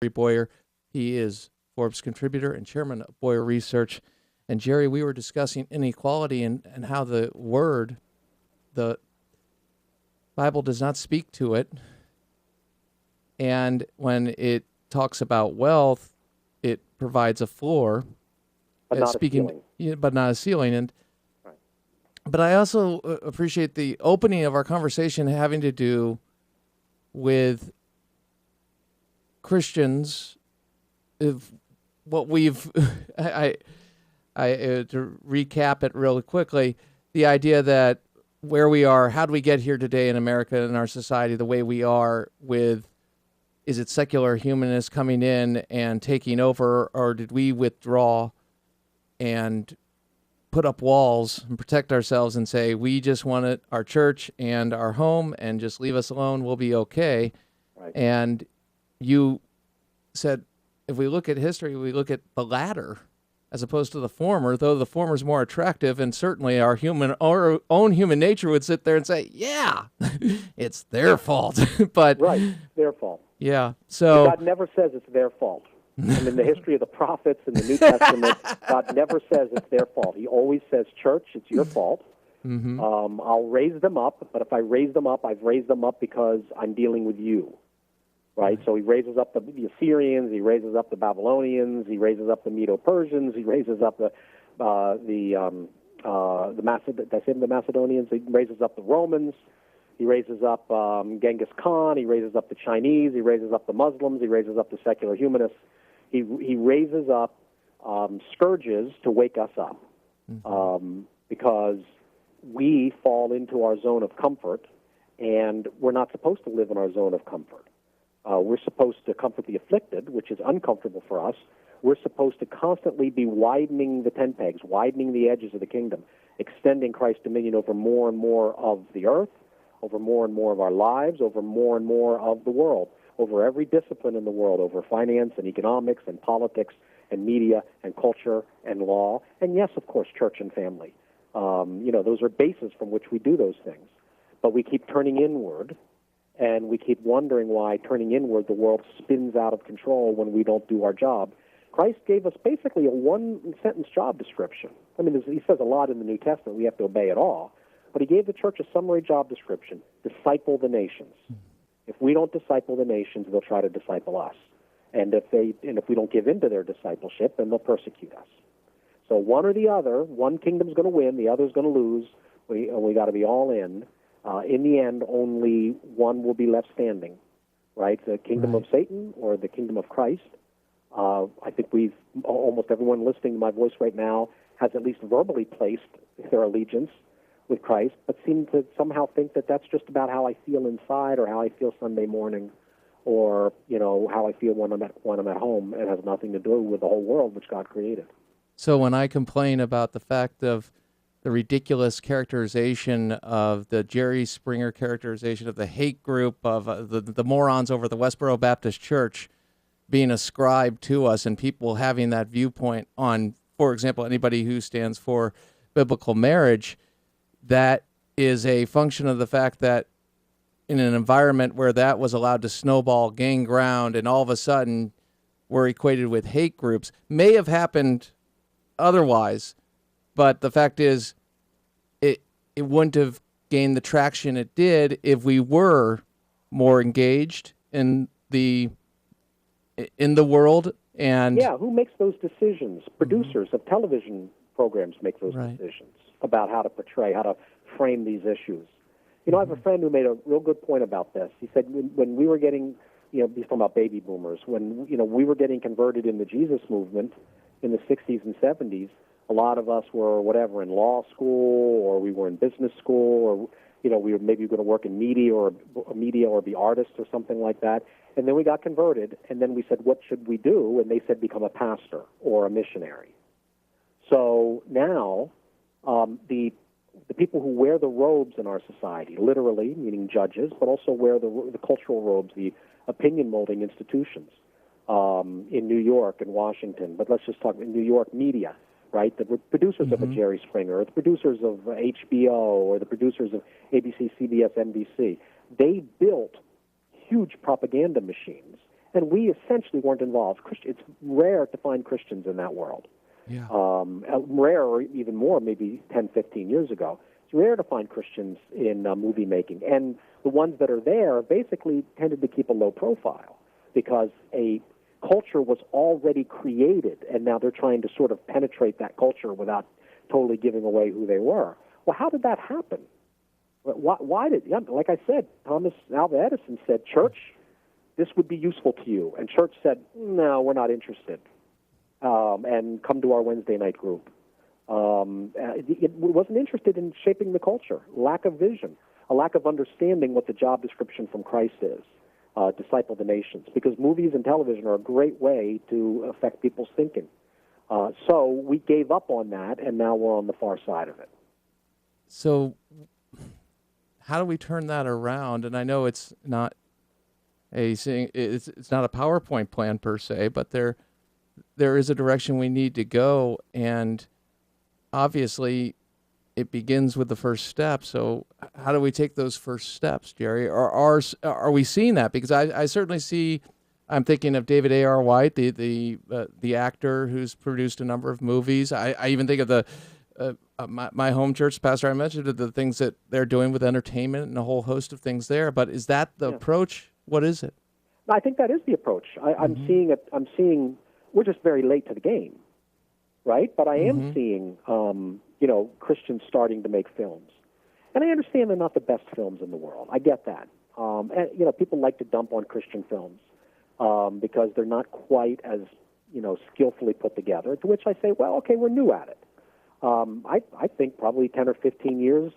Jerry Boyer. He is Forbes contributor and chairman of Boyer Research. And Jerry, we were discussing inequality and how the Bible does not speak to it. And when it talks about wealth, it provides a floor, but not a ceiling. But not a ceiling. And Right. But I also appreciate the opening of our conversation having to do with Christians. If what we've, to recap it really quickly, the idea that where we are, how do we get here today in America and our society the way we are with, is it secular humanists coming in and taking over, or did we withdraw and put up walls and protect ourselves and say, we just want it, our church and our home, and just leave us alone, we'll be okay. Right. And you said, if we look at history, we look at the latter as opposed to the former, though the former is more attractive, and certainly our own human nature would sit there and say, yeah, it's their fault. But right, their fault. Yeah. So God never says it's their fault. And in the history of the prophets in the New Testament, God never says it's their fault. He always says, church, it's your fault. Mm-hmm. I'll raise them up, but if I raise them up, I've raised them up because I'm dealing with you. Right? So he raises up the Assyrians, he raises up the Babylonians, he raises up the Medo-Persians, he raises up the Macedonians, he raises up the Romans, he raises up Genghis Khan, he raises up the Chinese, he raises up the Muslims, he raises up the secular humanists. He raises up scourges to wake us up, because we fall into our zone of comfort, and we're not supposed to live in our zone of comfort. We're supposed to comfort the afflicted, which is uncomfortable for us. We're supposed to constantly be widening the tent pegs, widening the edges of the kingdom, extending Christ's dominion over more and more of the earth, over more and more of our lives, over more and more of the world, over every discipline in the world, over finance and economics and politics and media and culture and law, and yes, of course, church and family. Those are bases from which we do those things. But we keep turning inward, and we keep wondering why, turning inward, the world spins out of control when we don't do our job. Christ gave us basically a one-sentence job description. I mean, he says a lot in the New Testament. We have to obey it all. But he gave the church a summary job description: disciple the nations. If we don't disciple the nations, they'll try to disciple us. And if we don't give in to their discipleship, then they'll persecute us. So one or the other, one kingdom's going to win, the other's going to lose. We got to be all in. In the end, only one will be left standing, right? The kingdom of Satan or the kingdom of Christ. I think almost everyone listening to my voice right now has at least verbally placed their allegiance with Christ, but seem to somehow think that that's just about how I feel inside, or how I feel Sunday morning, or how I feel when I'm at home. It has nothing to do with the whole world which God created. So when I complain about the fact of the ridiculous characterization of the Jerry Springer characterization of the hate group of the morons over the Westboro Baptist Church being ascribed to us, and people having that viewpoint on, for example, anybody who stands for biblical marriage, that is a function of the fact that in an environment where that was allowed to snowball, gain ground, and all of a sudden we're equated with hate groups, may have happened otherwise. But the fact is, it wouldn't have gained the traction it did if we were more engaged in the world. And yeah, who makes those decisions? Producers of television programs make those decisions about how to portray, how to frame these issues. I have a friend who made a real good point about this. He said when we were getting, he's talking about baby boomers, when we were getting converted in the Jesus movement in the 60s and 70s, a lot of us were whatever in law school, or we were in business school, or we were maybe going to work in media or be artists or something like that. And then we got converted, and then we said, what should we do? And they said, become a pastor or a missionary. So now the people who wear the robes in our society, literally, meaning judges, but also wear the cultural robes, the opinion-molding institutions in New York and Washington, but let's just talk in New York media, right? The producers of a Jerry Springer, or the producers of HBO, or the producers of ABC, CBS, NBC, they built huge propaganda machines, and we essentially weren't involved. It's rare to find Christians in that world. Yeah. Rare, or even more, maybe 10, 15 years ago. It's rare to find Christians in movie making, and the ones that are there basically tended to keep a low profile because a culture was already created, and now they're trying to sort of penetrate that culture without totally giving away who they were. Well, how did that happen? Why did, like I said, Thomas Alva Edison said, church, this would be useful to you. And church said, no, we're not interested. And come to our Wednesday night group. It wasn't interested in shaping the culture. Lack of vision, a lack of understanding what the job description from Christ is. Disciple the nations, because movies and television are a great way to affect people's thinking. So we gave up on that, and now we're on the far side of it. So how do we turn that around? And I know it's not it's not a PowerPoint plan per se, but there is a direction we need to go, and obviously it begins with the first step. So how do we take those first steps, Jerry? Are we seeing that? Because I certainly see, I'm thinking of David A.R. White, the actor who's produced a number of movies. I even think of my home church pastor I mentioned, the things that they're doing with entertainment and a whole host of things there. But is that the approach? What is it? I think that is the approach. I'm seeing it. I'm seeing we're just very late to the game, right? But I am seeing Christians starting to make films. And I understand they're not the best films in the world. I get that. And people like to dump on Christian films because they're not quite as, skillfully put together, to which I say, well, okay, we're new at it. I think probably 10 or 15 years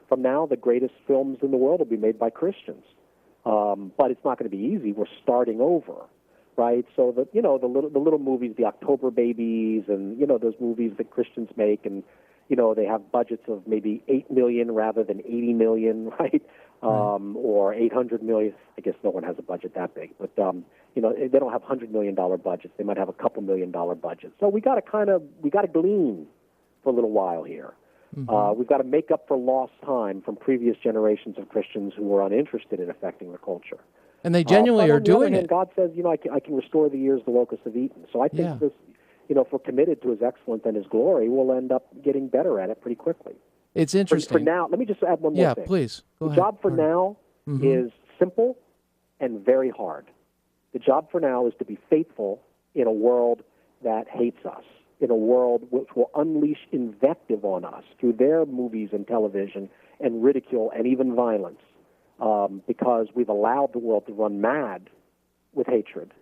from now, the greatest films in the world will be made by Christians. But it's not going to be easy. We're starting over. Right, so the little movies, the October Babies, and those movies that Christians make, and they have budgets of maybe $8 million rather than $80 million, right? Or $800 million. I guess no one has a budget that big, but they don't have $100 million budgets. They might have a couple $1 million budgets. So we got to glean for a little while here. We've got to make up for lost time from previous generations of Christians who were uninterested in affecting the culture. And they genuinely are doing it. God says, I can restore the years the locusts have eaten. So I think this, if we're committed to His excellence and His glory, we'll end up getting better at it pretty quickly. It's interesting. For now, let me just add one more thing. Yeah, please. Go ahead. The job for now is simple and very hard. The job for now is to be faithful in a world that hates us, in a world which will unleash invective on us through their movies and television and ridicule and even violence. Because we've allowed the world to run mad with hatred.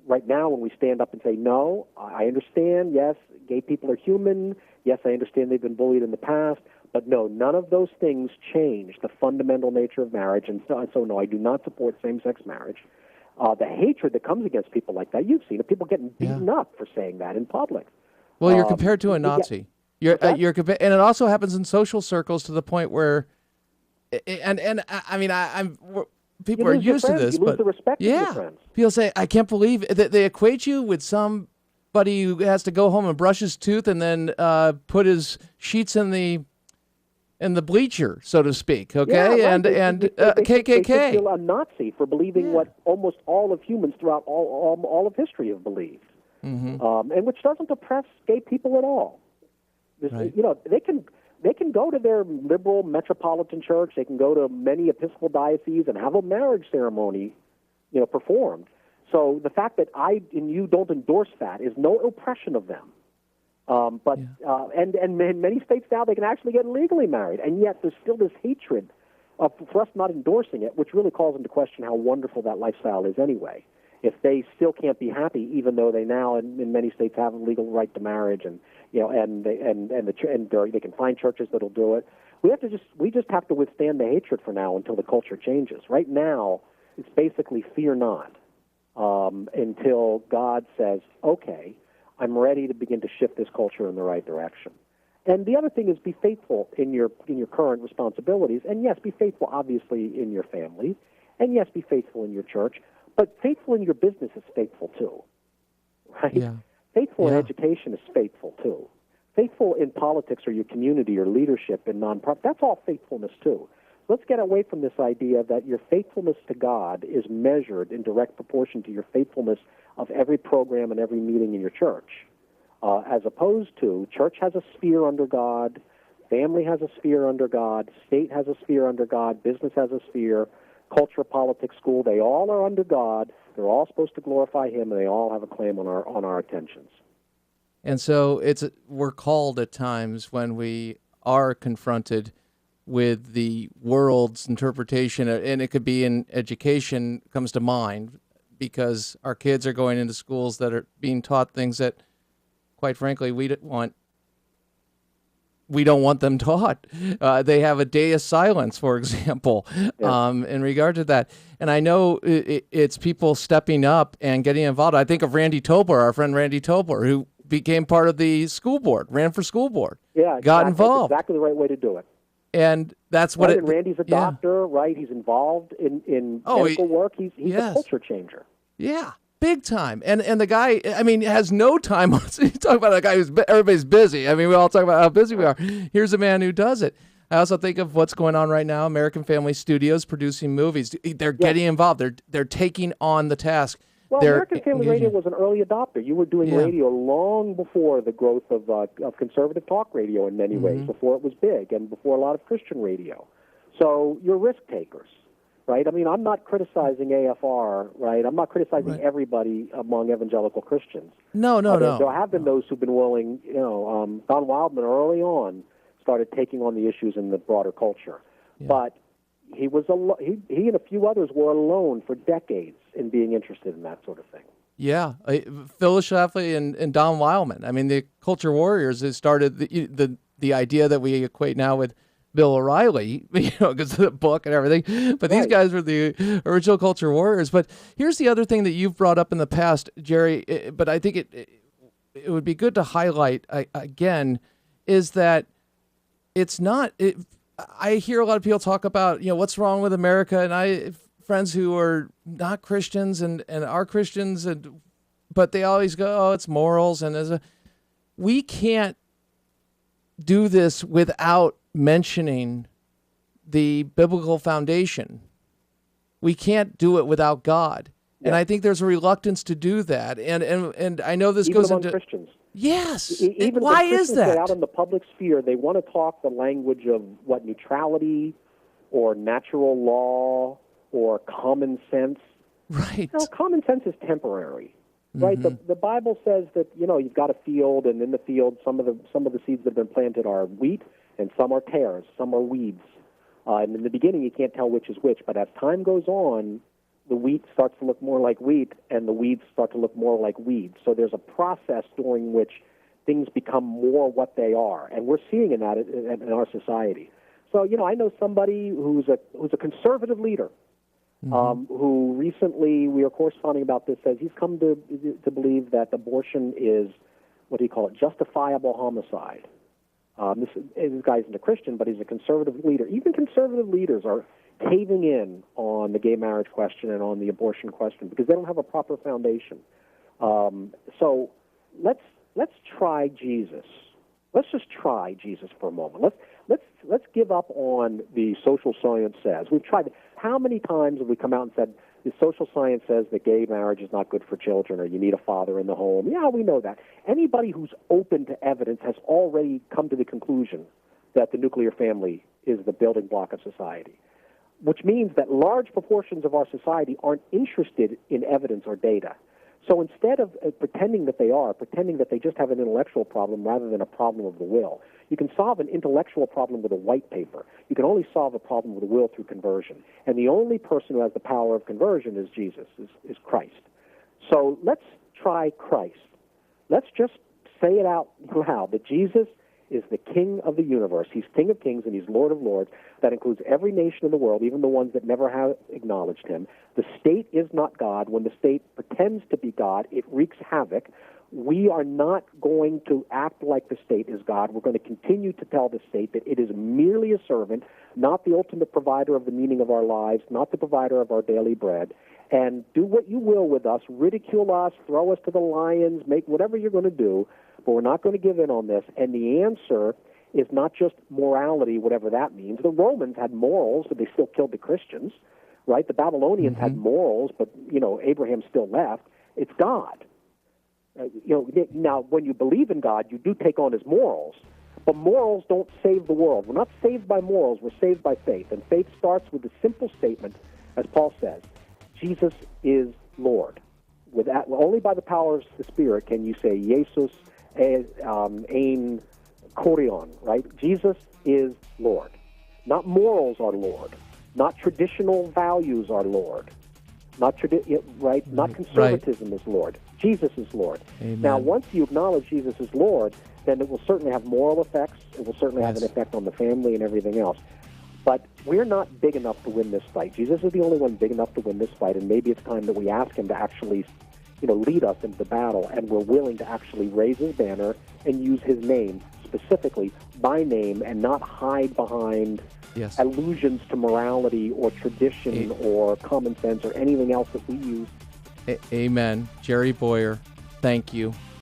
Right now, when we stand up and say, no, I understand, yes, gay people are human, yes, I understand they've been bullied in the past, but no, none of those things change the fundamental nature of marriage, and so no, I do not support same-sex marriage. The hatred that comes against people like that, you've seen it, people getting beaten up for saying that in public. Well, you're compared to a Nazi. You're and it also happens in social circles to the point where, people are used to this, you lose the respect of your friends. People say, I can't believe that they equate you with somebody who has to go home and brush his tooth and then put his sheets in the bleacher, so to speak. Okay, yeah, right. KKK. They feel a Nazi for believing what almost all of humans throughout all of history have believed, and which doesn't oppress gay people at all. Right. They can go to their liberal metropolitan church. They can go to many Episcopal dioceses and have a marriage ceremony, performed. So the fact that I and you don't endorse that is no oppression of them. And in many states now they can actually get legally married, and yet there's still this hatred for us not endorsing it, which really calls into question how wonderful that lifestyle is anyway. If they still can't be happy, even though they now in many states have a legal right to marriage, and they can find churches that'll do it. We just have to withstand the hatred for now until the culture changes. Right now, it's basically fear not until God says, okay, I'm ready to begin to shift this culture in the right direction. And the other thing is be faithful in your current responsibilities, and yes, be faithful obviously in your family, and yes, be faithful in your church. But faithful in your business is faithful too, right? Yeah. Faithful in education is faithful too. Faithful in politics or your community or leadership in nonprofit, that's all faithfulness too. let's get away from this idea that your faithfulness to God is measured in direct proportion to your faithfulness of every program and every meeting in your church, as opposed to church has a sphere under God, family has a sphere under God, state has a sphere under God, business has a sphere, culture, politics, school, they all are under God. They're all supposed to glorify Him, and they all have a claim on our attentions. And so we're called at times when we are confronted with the world's interpretation, and it could be in education, comes to mind, because our kids are going into schools that are being taught things that, quite frankly, we don't want them taught. They have a day of silence, for example, in regard to that. And I know it's people stepping up and getting involved. I think of Randy Tobler, our friend Randy Tobler, who became part of the school board, ran for school board, got involved. That's exactly the right way to do it. And that's what and Randy's a doctor, right? He's involved in medical work. He's a culture changer. Yeah, big time. And the guy, I mean, has no time. You talk about a guy who's everybody's busy. I mean, we all talk about how busy we are. Here's a man who does it. I also think of what's going on right now. American Family Studios producing movies. They're getting involved. They're taking on the task. Well, American Family Radio was an early adopter. You were doing radio long before the growth of conservative talk radio in many ways, before it was big and before a lot of Christian radio. So you're risk takers, right? I mean, I'm not criticizing AFR, right? I'm not criticizing everybody among evangelical Christians. No. There have been those who've been willing, Don Wildman early on started taking on the issues in the broader culture. Yeah. But he and a few others were alone for decades in being interested in that sort of thing. Yeah, Phyllis Schlafly and Don Wildman. I mean, the Culture Warriors has started the idea that we equate now with Bill O'Reilly, because of the book and everything. But these guys were the original Culture Warriors. But here's the other thing that you've brought up in the past, Jerry. But I think it would be good to highlight again, is that it's not. I hear a lot of people talk about, what's wrong with America, and I have friends who are not Christians and are Christians, but they always go, oh, it's morals. And we can't do this without mentioning the biblical foundation. We can't do it without God. Yeah. And I think there's a reluctance to do that. And I know this even goes among into Christians. Yes. Even why when Christians is that? Get out in the public sphere, they want to talk the language of neutrality or natural law or common sense. Right. Common sense is temporary. Right. The Bible says that you've got a field, and in the field some of the seeds that have been planted are wheat, and some are tares, some are weeds. And in the beginning you can't tell which is which, but as time goes on, the wheat starts to look more like wheat, and the weeds start to look more like weeds. So there's a process during which things become more what they are, and we're seeing in that in our society. So I know somebody who's a conservative leader. Who recently, we are corresponding about this, says he's come to believe that abortion is, what do you call it, justifiable homicide. This guy isn't a Christian, but he's a conservative leader. Even conservative leaders are caving in on the gay marriage question and on the abortion question because they don't have a proper foundation. So let's try Jesus. Let's just try Jesus for a moment. Let's give up on the social science says. We've tried. How many times have we come out and said the social science says that gay marriage is not good for children, or you need a father in the home? Yeah, we know that. Anybody who's open to evidence has already come to the conclusion that the nuclear family is the building block of society, which means that large proportions of our society aren't interested in evidence or data. So instead of pretending that they just have an intellectual problem rather than a problem of the will. You can solve an intellectual problem with a white paper. You can only solve a problem with a will through conversion. And the only person who has the power of conversion is Jesus, is Christ. So let's try Christ. Let's just say it out loud that Jesus is the King of the universe. He's King of kings and he's Lord of lords. That includes every nation in the world, even the ones that never have acknowledged him. The state is not God. When the state pretends to be God, it wreaks havoc. We are not going to act like the state is God. We're going to continue to tell the state that it is merely a servant, not the ultimate provider of the meaning of our lives, not the provider of our daily bread. And do what you will with us, ridicule us, throw us to the lions, make whatever you're going to do, but we're not going to give in on this. And the answer is not just morality, whatever that means. The Romans had morals, but they still killed the Christians, right? The Babylonians had morals, but, Abraham still left. It's God. Now, when you believe in God, you do take on his morals, but morals don't save the world. We're not saved by morals. We're saved by faith, and faith starts with the simple statement, as Paul says, Jesus is Lord. With that, only by the power of the Spirit can you say, Jesus ein Kurion, right? Jesus is Lord. Not morals are Lord. Not traditional values are Lord. Not Not conservatism is Lord. Jesus is Lord. Amen. Now, once you acknowledge Jesus is Lord, then it will certainly have moral effects. It will certainly have an effect on the family and everything else. But we're not big enough to win this fight. Jesus is the only one big enough to win this fight, and maybe it's time that we ask him to actually, lead us into the battle, and we're willing to actually raise his banner and use his name specifically by name and not hide behind allusions to morality or tradition or common sense or anything else that we use. Amen. Jerry Bowyer, thank you.